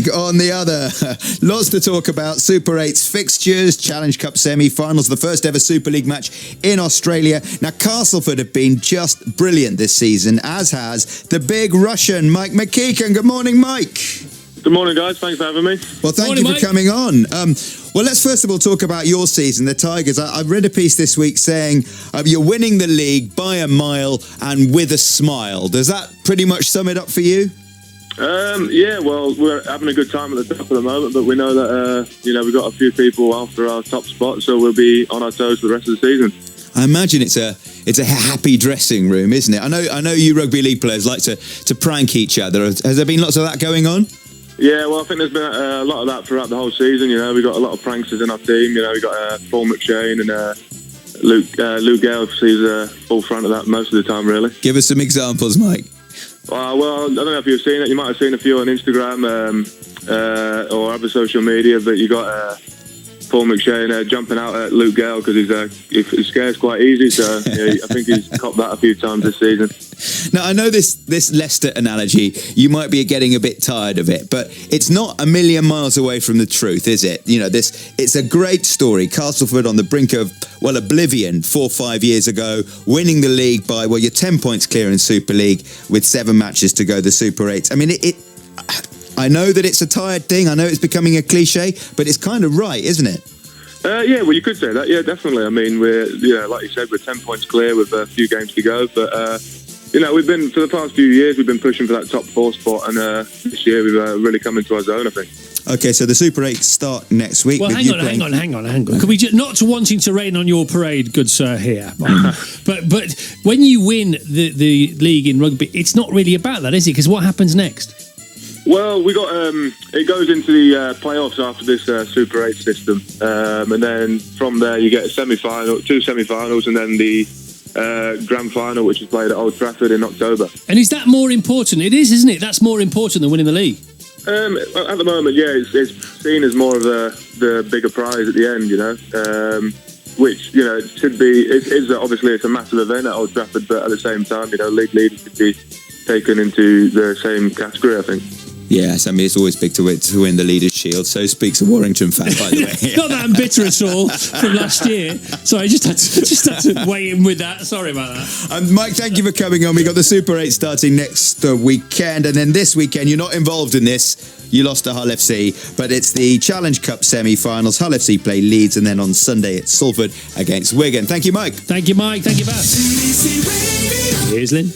League on the other. Lots to talk about. Super 8's fixtures, Challenge Cup semi-finals, the first ever Super League match in Australia. Now, Castleford have been just brilliant this season, as has the big Russian, Mike McKeekan. Good morning, Mike. Good morning, guys. Thanks for having me. Well, thank you for coming on. Well, let's first of all talk about your season, the Tigers. I read a piece this week saying you're winning the league by a mile and with a smile. Does that pretty much sum it up for you? Yeah, well, we're having a good time at the top at the moment, but we know that, we've got a few people after our top spot, so we'll be on our toes for the rest of the season. I imagine it's a happy dressing room, isn't it? I know you rugby league players like to prank each other. Has there been lots of that going on? Yeah, well, I think there's been a lot of that throughout the whole season. We've got a lot of pranksters in our team. We've got Paul McShane and Luke Gale. He's full front of that most of the time, really. Give us some examples, Mike. Well, I don't know if you've seen it. You might have seen a few on Instagram or other social media, but you got Paul McShane jumping out at Luke Gale because he scares quite easy. So I think he's copped that a few times this season. Now, I know this Leicester analogy, you might be getting a bit tired of it, but it's not a million miles away from the truth, is it? It's a great story. Castleford on the brink of, oblivion 4 or 5 years ago, winning the league by, you're 10 points clear in Super League with 7 matches to go, the Super 8. I mean, I know that it's a tired thing. I know it's becoming a cliche, but it's kind of right, isn't it? Yeah, well, you could say that. Yeah, definitely. I mean, we're like you said, we're 10 points clear with a few games to go. But we've been for the past few years, we've been pushing for that top 4 spot, and this year we've really come into our zone, I think. Okay, so the Super 8 start next week. Well, hang on. Can we not to wanting to rain on your parade, good sir, here. but when you win the league in rugby, it's not really about that, is it? Because what happens next? Well, we got it goes into the playoffs after this Super 8 system, and then from there you get a two semi-finals, and then the grand final, which is played at Old Trafford in October. And is that more important? It is, isn't it? That's more important than winning the league. At the moment, yeah, it's seen as more of the bigger prize at the end, which it should be. It is obviously it's a massive event at Old Trafford, but at the same time, league leaders should be taken into the same category, I think. Yes, I mean, it's always big to win the Leaders' Shield. So speaks a Warrington fan, by the way. Not that I'm bitter at all from last year. Sorry, I just had to weigh in with that. Sorry about that. Mike, thank you for coming on. We got the Super 8 starting next weekend. And then this weekend, you're not involved in this. You lost to Hull FC. But it's the Challenge Cup semi-finals. Hull FC play Leeds. And then on Sunday, it's Salford against Wigan. Thank you, Mike. Thank you, Mike. Thank you, Beth. Here's Lynn.